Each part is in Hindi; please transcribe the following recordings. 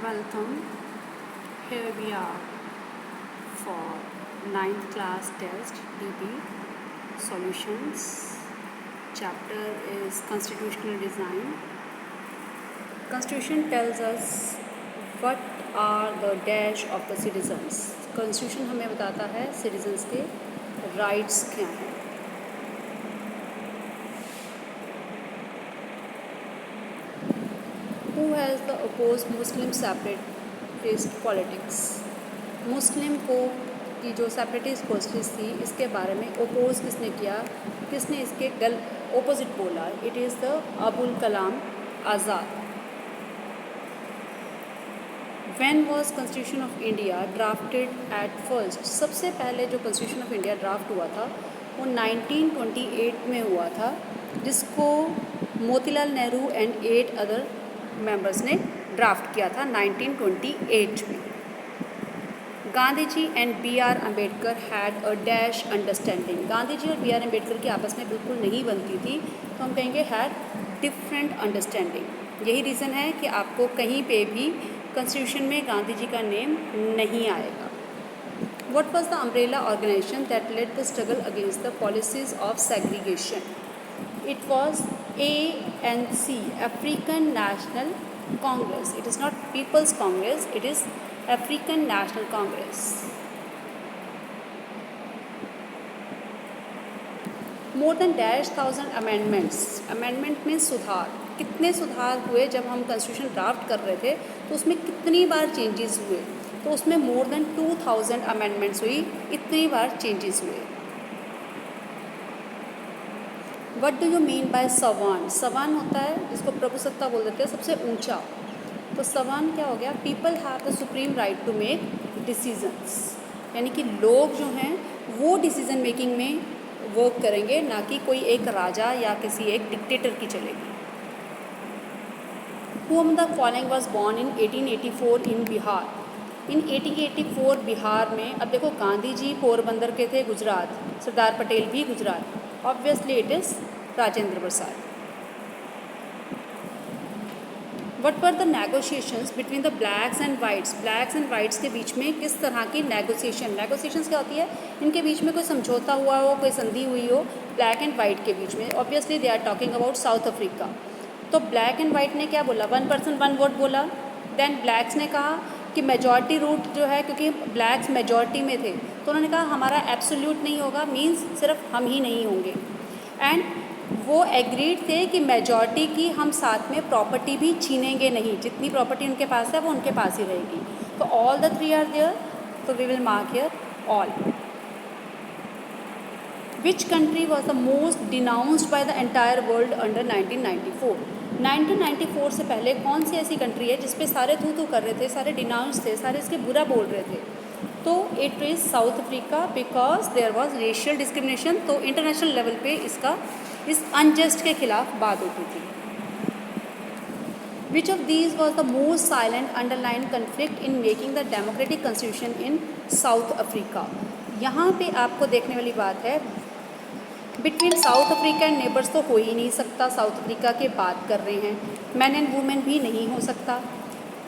Welcome. Here we are for ninth class test DB solutions. Chapter is constitutional design. Constitution tells us what are the dash of the citizens. Constitution हमें बताता है citizens के rights क्या हैं. Who has the opposed Muslim separatist politics? मुस्लिम को की जो सेपरेटिस्ट पॉलिटिक्स थी इसके बारे में ओपोज किसने किया, किसने इसके ओपोजिट बोला? It is the Abul Kalam Azad. When was Constitution of India drafted at first? सबसे पहले जो Constitution of India ड्राफ्ट हुआ था वो 1928 में हुआ था, जिसको Motilal Nehru and 8 other members ने ड्राफ्ट किया था 1928 में. Gandhi ji and B R. Ambedkar had a dash understanding. Gandhi ji और बी.आर. अम्बेडकर की आपस में बिल्कुल नहीं बनती थी, तो हम कहेंगे हैड डिफरेंट अंडरस्टैंडिंग. यही रीज़न है कि आपको कहीं पे भी कॉन्स्टिट्यूशन में गांधी जी का नेम नहीं आएगा. What was the umbrella organisation that led the struggle against the policies of segregation? It was ANC, African National Congress. It is not People's Congress, it is African National Congress. More than -1,000 amendments. Amendment में सुधार. कितने सुधार हुए जब हम कॉन्स्टिट्यूशन ड्राफ्ट कर रहे थे, तो उसमें कितनी बार चेंजेस हुए? तो उसमें मोर देन 2,000 अमेंडमेंट्स हुई, इतनी बार चेंजेस हुए. What do you mean by सवान? सवान होता है जिसको प्रभुसत्ता बोल देते हैं, सबसे ऊंचा. तो सवान क्या हो गया? People have the supreme right to make decisions. यानी कि लोग जो हैं वो डिसीजन मेकिंग में वर्क करेंगे, ना कि कोई एक राजा या किसी एक डिक्टेटर की चलेगी. Whom the following was born in 1884 in Bihar? इन 1884 बिहार में, अब देखो गांधी जी पोरबंदर के थे, गुजरात. सरदार पटेल भी Gujarat. Obviously it is Rajendra Prasad. What were the negotiations between the blacks and whites? Blacks and whites के बीच में किस तरह की नेगोशिएशंस क्या होती है? इनके बीच में कोई समझौता हुआ हो, कोई संधि हुई हो ब्लैक एंड वाइट के बीच में. Obviously they are talking about South Africa. तो ब्लैक एंड वाइट ने क्या बोला? 1 person 1 vote बोला. देन ब्लैक्स ने कहा कि मेजॉरिटी रूट जो है, क्योंकि ब्लैक्स मेजॉरिटी में थे, तो उन्होंने कहा हमारा एब्सोल्यूट नहीं होगा, मींस सिर्फ हम ही नहीं होंगे. एंड वो एग्रीड थे कि मेजॉरिटी की हम साथ में प्रॉपर्टी भी छीनेंगे नहीं, जितनी प्रॉपर्टी उनके पास है वो उनके पास ही रहेगी. तो ऑल द 3 आर देयर, तो we will mark here all. Which country was the most denounced by the entire world under 1994? 1994 से पहले कौन सी ऐसी कंट्री है जिस पे सारे थू कर रहे थे, सारे डिनाउंस थे, सारे इसके बुरा बोल रहे थे? तो it is South Africa, because there was racial discrimination. तो इंटरनेशनल लेवल पे इसका इस अनजस्ट के खिलाफ बात होती थी. Which of these was the most silent underline conflict in making the democratic constitution in South Africa? यहाँ पे आपको देखने वाली बात है, between South Africa and neighbours तो हो ही नहीं सकता. साउथ अफ्रीका की बात कर रहे हैं, मैन एंड वुमेन भी नहीं हो सकता.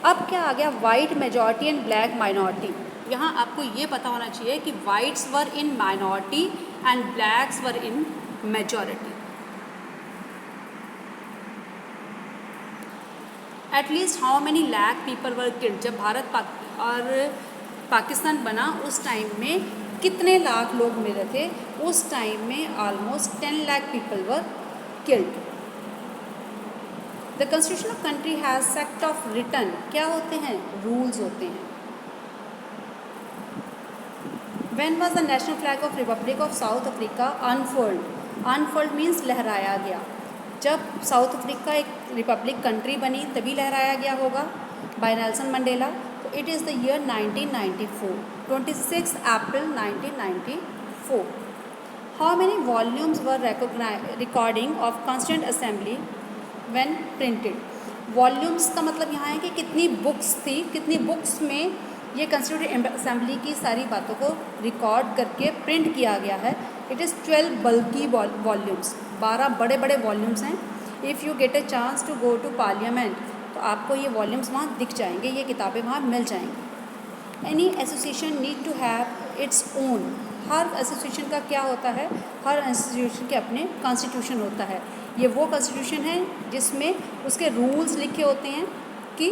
अब क्या आ गया? White majority and black minority. यहाँ आपको ये पता होना चाहिए कि whites were in minority and blacks were in majority. At least how many lakh people were killed? जब भारत और पाकिस्तान बना उस टाइम में कितने लाख लोग मिले थे? उस टाइम में almost 10 lakh people were killed. The constitution of country has set of return. क्या होते हैं? रूल्स होते हैं. When was the national flag of republic of South Africa unfurled? Unfurled means लहराया गया. जब साउथ अफ्रीका एक रिपब्लिक कंट्री बनी तभी लहराया गया होगा बाय नेल्सन मंडेला. तो it is the year 1994, 26 April 1994. How many volumes were recording of constituent assembly when printed? Volumes का मतलब यहाँ है कि कितनी बुक्स थी, कितनी बुक्स में ये कॉन्स्टिट्यूंट असेंबली की सारी बातों को रिकॉर्ड करके प्रिंट किया गया है. इट इज़ 12 बल्कि वॉल्यूम्स, 12 बड़े बड़े वॉल्यूम्स हैं. If you get a chance to go to parliament, तो आपको ये वॉल्यूम्स वहाँ दिख जाएंगे, ये किताबें वहाँ मिल जाएंगी। Any association need to have its own. हर एसोसिएशन का क्या होता है, हर एसोसिएशन के अपने कॉन्स्टिट्यूशन होता है। ये वो कॉन्स्टिट्यूशन है जिसमें उसके रूल्स लिखे होते हैं कि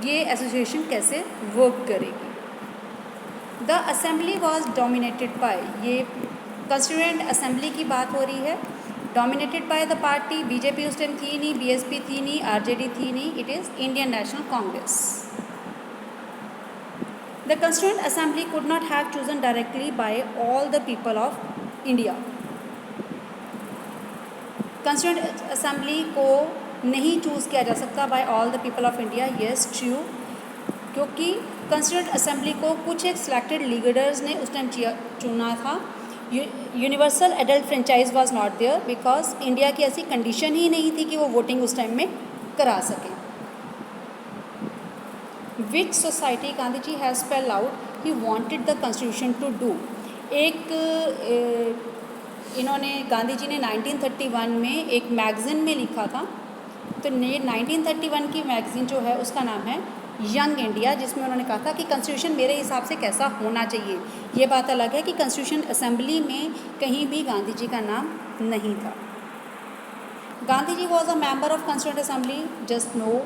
ये एसोसिएशन कैसे वर्क करेगी। The assembly was dominated by, ये कॉन्स्टिट्यूएंट असेंबली की बात हो रही है, dominated by the party. BJP उस टाइम थी नहीं, बीएसपी थी नहीं, आरजेडी थी नहीं, it is Indian national Congress. The Constituent Assembly could not have chosen directly by all the people of India. Constituent Assembly को नहीं चूज़ किया जा सकता by all the people of India. Yes, true. क्योंकि Constituent Assembly को कुछ एक selected leaders ने उस टाइम चुना था। Universal adult franchise was not there because India की ऐसी कंडीशन ही नहीं थी कि वो वोटिंग उस टाइम में करा सकें। Which society Gandhi ji has spell out he wanted the constitution to do. एक इन्होंने गांधी जी ने 1931 में एक मैगज़ीन में लिखा था, तो 1931 की मैगज़ीन जो है उसका नाम है यंग इंडिया, जिसमें उन्होंने कहा था कि कॉन्स्टिट्यूशन मेरे हिसाब से कैसा होना चाहिए। ये बात अलग है कि कॉन्स्टिट्यूशन असेंबली में कहीं भी गांधी जी का नाम नहीं था। Gandhi ji was a member of constituent assembly, just no,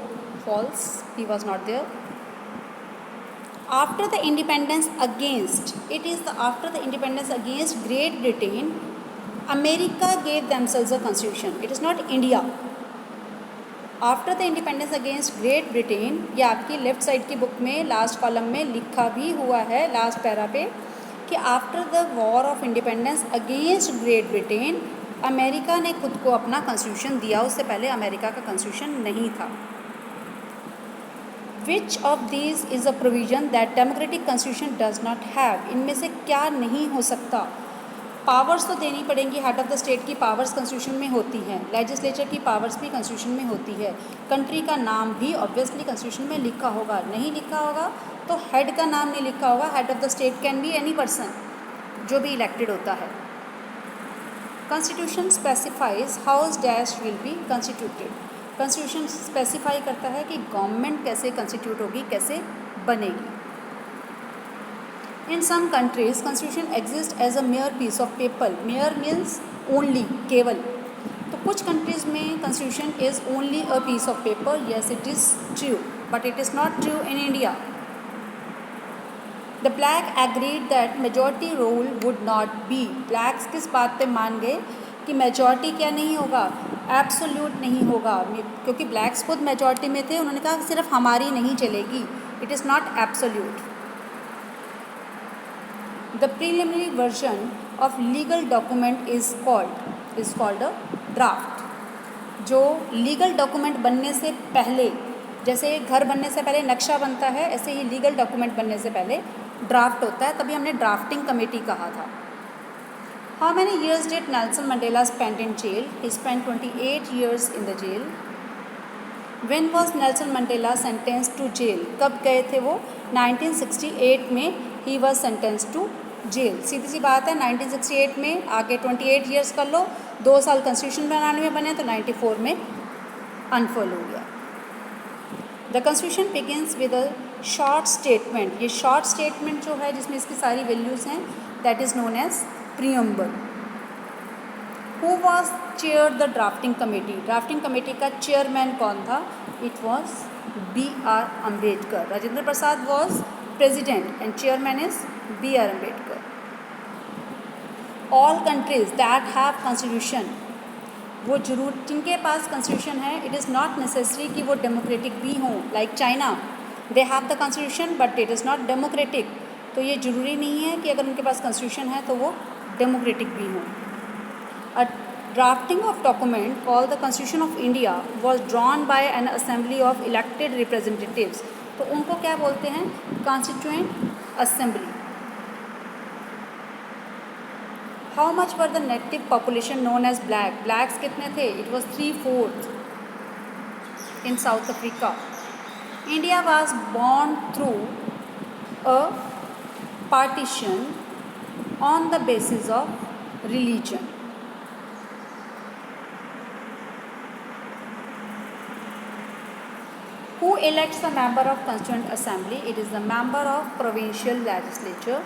false, he was not there. After the independence against, it is the after the independence against Great Britain, America gave themselves a constitution. It is not India. After the independence against Great Britain, ये आपकी लेफ्ट साइड की बुक में लास्ट कॉलम में लिखा भी हुआ है लास्ट पैरा पे कि after the war of independence against great Britain, America ने खुद को अपना कॉन्स्टिट्यूशन दिया। उससे पहले अमेरिका का कॉन्स्टिट्यूशन नहीं था। विच of these is a provision that democratic constitution does not have. इनमें से क्या नहीं हो सकता। पावर्स तो देनी पड़ेंगी, हेड ऑफ द स्टेट की पावर्स कॉन्स्टिट्यूशन में होती हैं, लेजिस्लेचर की पावर्स भी कॉन्स्टिट्यूशन में होती है, कंट्री का नाम भी ऑब्वियसली कॉन्स्टिट्यूशन में लिखा होगा। नहीं लिखा होगा तो हेड का नाम नहीं लिखा होगा। Head of the state can be any person जो भी इलेक्टेड होता है। Constitution specifies house dash will be constituted. Constitution specify करता है कि गवर्नमेंट कैसे कॉन्स्टिट्यूट होगी, कैसे बनेगी। In some countries constitution exist as a mere piece of paper. Mere means only, केवल। तो कुछ कंट्रीज में constitution is only a piece of paper. Yes, it is true, but it is not true in India. The black agreed that majority rule would not be. Blacks किस बात पे मान गए कि मेजॉरिटी क्या नहीं होगा, एब्सोल्यूट नहीं होगा, क्योंकि ब्लैक्स खुद मेजॉरिटी में थे। उन्होंने कहा सिर्फ हमारी नहीं चलेगी, it is not absolute. The preliminary version of legal document is called a draft. जो लीगल डॉक्यूमेंट बनने से पहले, जैसे घर बनने से पहले नक्शा बनता है, ऐसे ही लीगल डॉक्यूमेंट बनने से पहले ड्राफ्ट होता है, तभी हमने ड्राफ्टिंग कमेटी कहा था। How many years did Nelson Mandela spend in jail? He spent 28 years in the jail. When was Nelson Mandela sentenced to jail? कब गए थे वो? 1968 में he was sentenced to jail. सीधी सी बात है, 1968 में आगे 28 years कर लो, 2 साल कॉन्स्टिट्यूशन बनाने में बने तो 94 में अनफॉल हो गया। The constitution begins with a short statement. ये शॉर्ट स्टेटमेंट जो है जिसमें इसकी सारी वैल्यूज़ हैं, that is known as preamble. Who was chair the drafting committee? Drafting committee का चेयरमैन कौन था? It was B.R. Ambedkar. Rajendra Prasad was president and chairman is B.R. Ambedkar. All countries that have constitution, वो जरूर जिनके पास कॉन्स्टिट्यूशन है, इट इज़ नॉट नेसेसरी कि वो डेमोक्रेटिक भी हों। Like China, they have the constitution but it is not democratic. तो ये ज़रूरी नहीं है कि अगर उनके पास कॉन्स्टिट्यूशन है तो वो डेमोक्रेटिक भी हों। A drafting of document called the constitution of India was drawn by an assembly of elected representatives. तो उनको क्या बोलते हैं? Constituent assembly. How much were the native population known as black? Blacks कितने थे? It was 3/4 in South Africa. India was born through a partition on the basis of religion. Who elects the member of Constituent Assembly? It is the member of Provincial Legislature.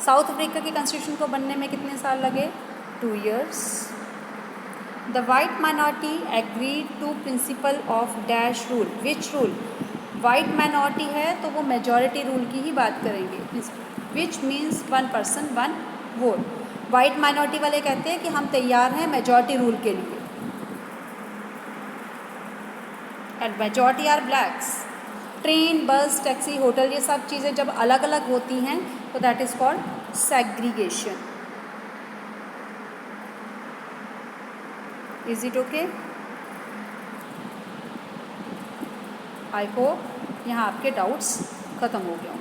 South Africa की कॉन्स्टिट्यूशन को बनने में कितने साल लगे? 2 years. The white minority agreed to principle of dash rule. Which rule? White minority है तो वो मेजॉरिटी रूल की ही बात करेंगे, which means 1 person 1 vote. White minority वाले कहते हैं कि हम तैयार हैं मेजॉरिटी रूल के लिए, and majority are blacks. Train, bus, taxi, hotel, ये सब चीज़ें जब अलग अलग होती हैं तो that is called segregation. Is it okay? I hope यहाँ आपके डाउट्स ख़त्म हो गए हों।